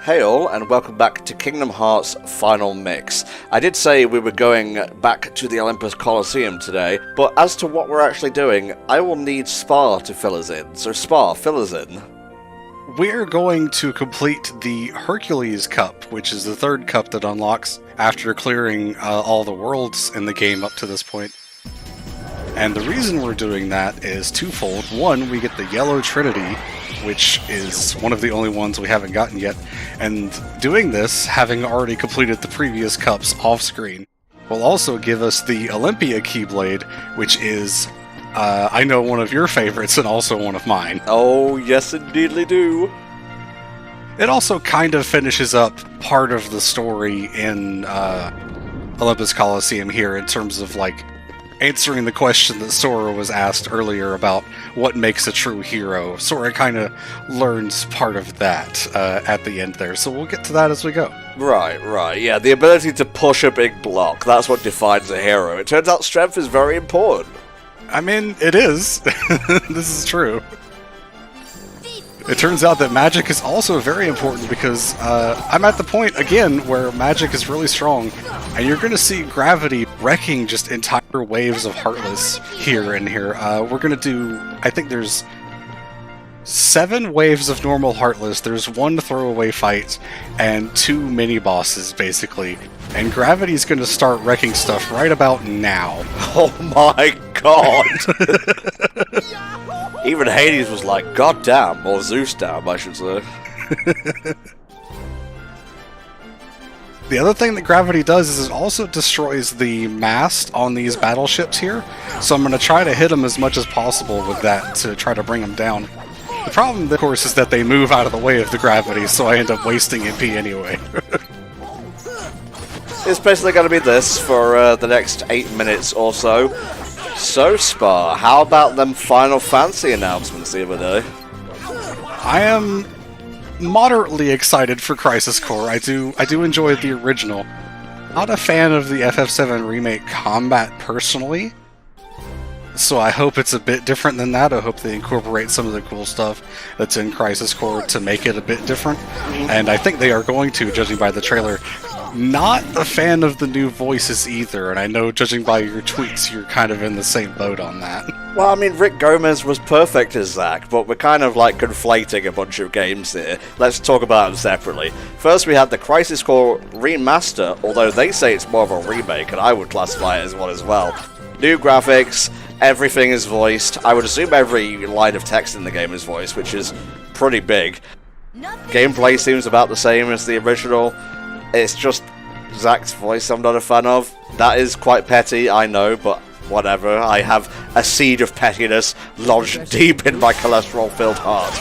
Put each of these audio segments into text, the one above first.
Hey all, and welcome back to Kingdom Hearts Final Mix. I did say we were going back to the Olympus Coliseum today, but as to what we're actually doing, I will need Spar to fill us in. So Spar, fill us in. We're going to complete the Hercules Cup, which is the third cup that unlocks after clearing all the worlds in the game up to this point. And the reason we're doing that is twofold. One, we get the Yellow Trinity, which is one of the only ones we haven't gotten yet, and doing this, having already completed the previous cups off-screen, will also give us the Olympia Keyblade, which is, I know, one of your favorites and also one of mine. Oh, yes indeedly do. It also kind of finishes up part of the story in Olympus Coliseum here in terms of, like, answering the question that Sora was asked earlier about what makes a true hero. Sora kind of learns part of that at the end there, so we'll get to that as we go. Right, yeah, the ability to push a big block, that's what defines a hero. It turns out strength is very important. I mean, it is. This is true. It turns out that magic is also very important because I'm at the point, again, where magic is really strong, and you're going to see Gravity wrecking just entire waves of Heartless here and here. We're going to do, I think there's 7 waves of normal Heartless, there's 1 throwaway fight, and 2 mini-bosses, basically. And Gravity's going to start wrecking stuff right about now. Oh my god! Even Hades was like, God damn, or Zeus damn, I should say. The other thing that Gravity does is it also destroys the mast on these battleships here, so I'm going to try to hit them as much as possible with that to try to bring them down. The problem, of course, is that they move out of the way of the gravity, so I end up wasting MP anyway. It's basically going to be this for the next 8 minutes or so. So, Spar, how about them Final Fantasy announcements the other day? I am moderately excited for Crisis Core. I do enjoy the original. Not a fan of the FF7 Remake combat personally, so I hope it's a bit different than that. I hope they incorporate some of the cool stuff that's in Crisis Core to make it a bit different, and I think they are going to, judging by the trailer. Not a fan of the new voices either, and I know, judging by your tweets, you're kind of in the same boat on that. Well, I mean, Rick Gomez was perfect as Zack, but we're kind of like conflating a bunch of games here. Let's talk about them separately. First, we had the Crisis Core remaster, although they say it's more of a remake, and I would classify it as one as well. New graphics, everything is voiced. I would assume every line of text in the game is voiced, which is pretty big. Gameplay seems about the same as the original. It's just Zack's voice I'm not a fan of. That is quite petty, I know, but whatever. I have a seed of pettiness lodged deep in my cholesterol-filled heart.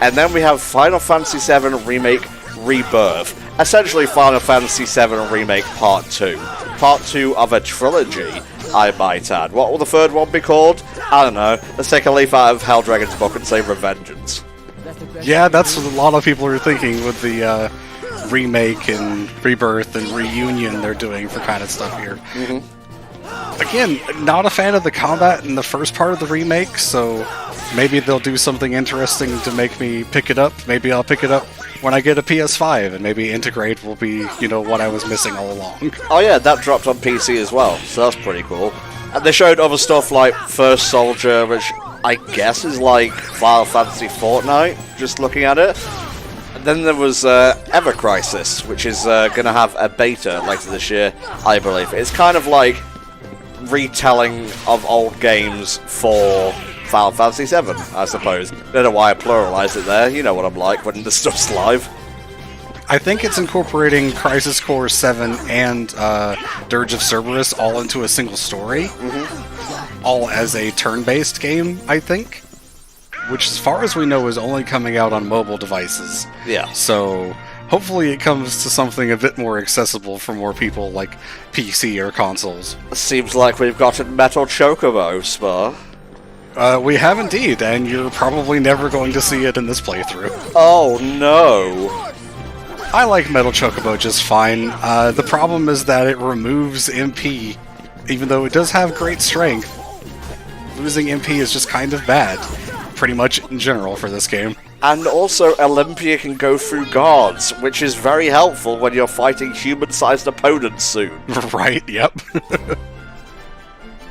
And then we have Final Fantasy VII Remake Rebirth. Essentially Final Fantasy VII Remake Part 2. Part 2 of a trilogy, I might add. What will the third one be called? I don't know. Let's take a leaf out of Helldragon's book and say Revengeance. Yeah, that's what a lot of people are thinking with the remake and rebirth and reunion they're doing for kind of stuff here. Again, not a fan of the combat in the first part of the remake, so maybe they'll do something interesting to make me pick it up. Maybe I'll pick it up when I get a PS5, and maybe Integrate will be, you know, what I was missing all along. Oh yeah, that dropped on PC as well, so that's pretty cool. And they showed other stuff like First Soldier, which I guess is like Final Fantasy Fortnite, just looking at it. Then there was Ever Crisis, which is going to have a beta later this year, I believe. It's kind of like retelling of old games for Final Fantasy VII, I suppose. Don't know why I pluralized it there. You know what I'm like when the stuff's live. I think it's incorporating Crisis Core 7 and Dirge of Cerberus all into a single story. All as a turn-based game, I think. Which, as far as we know, is only coming out on mobile devices. Yeah. So, hopefully it comes to something a bit more accessible for more people, like PC or consoles. Seems like we've got a Metal Chocobo, Spar. We have indeed, and you're probably never going to see it in this playthrough. Oh, no. I like Metal Chocobo just fine. The problem is that it removes MP, even though it does have great strength. Losing MP is just kind of bad. Pretty much in general for this game. And also, Olympia can go through guards, which is very helpful when you're fighting human-sized opponents soon. Right, yep.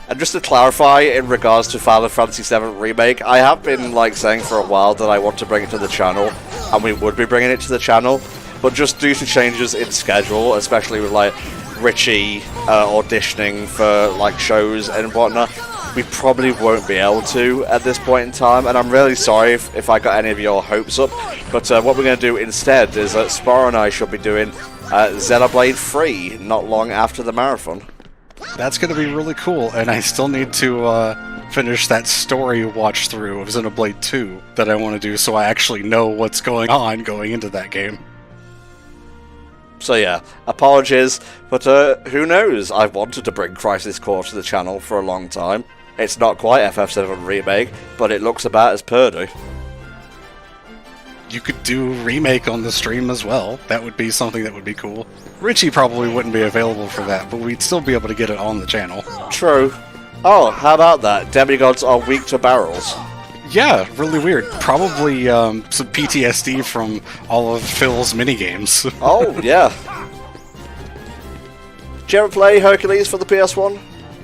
And just to clarify, in regards to Final Fantasy VII Remake, I have been, saying for a while that I want to bring it to the channel, and we would be bringing it to the channel, but just due to changes in schedule, especially with, Richie auditioning for, shows and whatnot, we probably won't be able to at this point in time, and I'm really sorry if I got any of your hopes up, but what we're going to do instead is that Spar and I shall be doing Xenoblade 3 not long after the marathon. That's going to be really cool, and I still need to finish that story watch through of Xenoblade 2 that I want to do so I actually know what's going on going into that game. So yeah, apologies, but who knows? I've wanted to bring Crisis Core to the channel for a long time. It's not quite FF7 Remake, but it looks about as purdy. You could do Remake on the stream as well. That would be something that would be cool. Richie probably wouldn't be available for that, but we'd still be able to get it on the channel. True. Oh, how about that? Demigods are weak to barrels. Yeah, really weird. Probably some PTSD from all of Phil's minigames. Oh, yeah. Did you ever play Hercules for the PS1?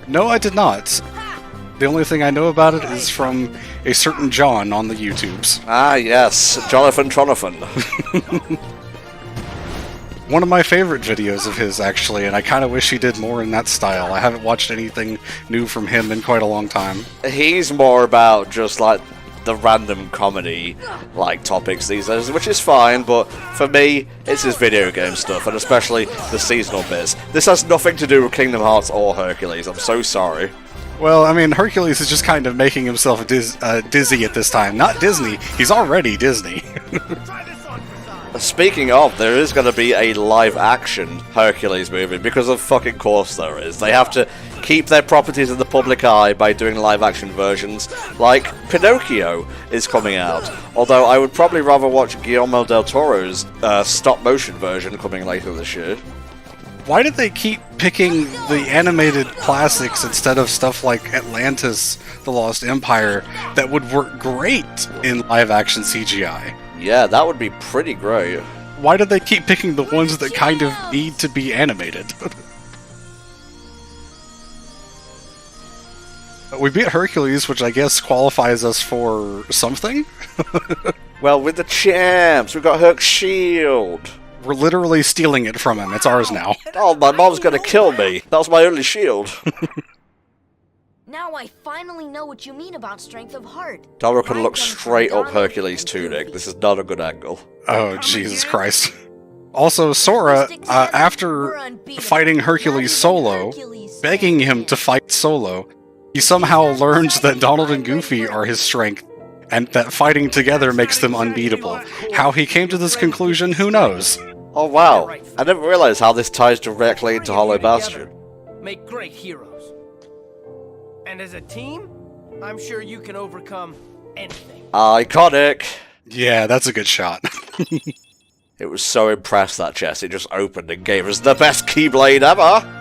No, I did not. The only thing I know about it is from a certain John on the YouTubes. Ah, yes. Jonathan Tronathan. One of my favorite videos of his, actually, and I kind of wish he did more in that style. I haven't watched anything new from him in quite a long time. He's more about just, the random comedy, topics these days, which is fine, but for me, it's his video game stuff, and especially the seasonal bits. This has nothing to do with Kingdom Hearts or Hercules, I'm so sorry. Well, I mean, Hercules is just kind of making himself dizzy at this time. Not Disney. He's already Disney. Speaking of, there is going to be a live-action Hercules movie, because of fucking course there is. They have to keep their properties in the public eye by doing live-action versions, like Pinocchio is coming out. Although I would probably rather watch Guillermo del Toro's stop-motion version coming later this year. Why did they keep picking the animated classics instead of stuff like Atlantis, The Lost Empire, that would work great in live-action CGI? Yeah, that would be pretty great. Why did they keep picking the ones that kind of need to be animated? We beat Hercules, which I guess qualifies us for something? Well, with the champs, we got Herc's shield. We're literally stealing it from him. It's ours now. Oh, my mom's gonna kill me. That was my only shield. Now I finally know what you mean about strength of heart. Dara can look straight up Hercules' tunic. This is not a good angle. Oh, Jesus Christ. Also, Sora, after fighting Hercules solo, begging him to fight solo, he somehow learns that Donald and Goofy are his strength, and that fighting together makes them unbeatable. How he came to this conclusion, who knows? Oh wow, I never realized how this ties directly into Hollow Bastion. Make great heroes. And as a team, I'm sure you can overcome anything. Iconic! Yeah, that's a good shot. It was so impressed, that chest, it just opened and gave us the best Keyblade ever!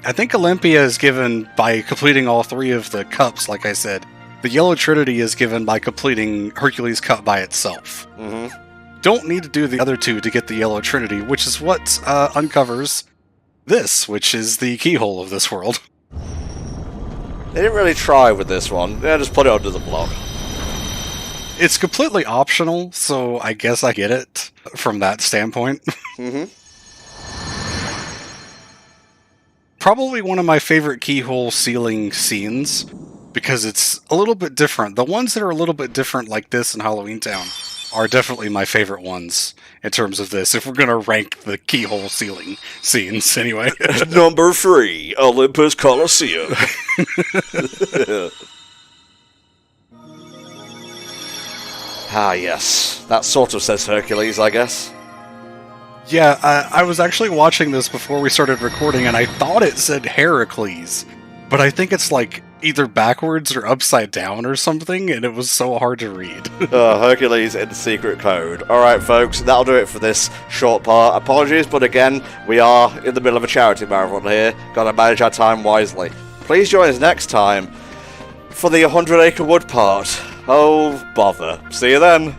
I think Olympia is given by completing all three of the cups, like I said. The Yellow Trinity is given by completing Hercules' cup by itself. Don't need to do the other two to get the Yellow Trinity, which is what uncovers this, which is the keyhole of this world. They didn't really try with this one. Yeah, just put it under the block. It's completely optional, so I guess I get it from that standpoint. Probably one of my favorite keyhole sealing scenes, because it's a little bit different. The ones that are a little bit different, like this in Halloween Town, are definitely my favorite ones in terms of this, if we're going to rank the keyhole sealing scenes, anyway. Number 3, Olympus Coliseum. Ah, yes. That sort of says Hercules, I guess. Yeah, I was actually watching this before we started recording, and I thought it said Heracles, but I think it's like either backwards or upside down or something, and it was so hard to read. Hercules in secret code. Alright folks, that'll do it for this short part. Apologies, but again, we are in the middle of a charity marathon here. Gotta manage our time wisely. Please join us next time for the 100 Acre Wood part. Oh, bother. See you then.